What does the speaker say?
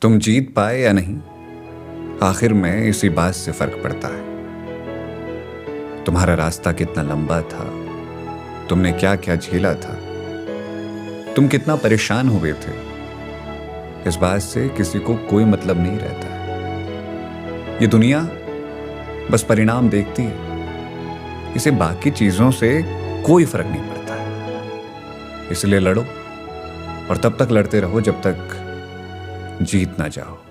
तुम जीत पाए या नहीं, आखिर में इसी बात से फर्क पड़ता है। तुम्हारा रास्ता कितना लंबा था, तुमने क्या क्या झेला था, तुम कितना परेशान हुए थे, इस बात से किसी को कोई मतलब नहीं रहता है। ये दुनिया बस परिणाम देखती है, इसे बाकी चीजों से कोई फर्क नहीं पड़ता है। इसलिए लड़ो और तब तक लड़ते रहो जब तक जीत ना जाओ।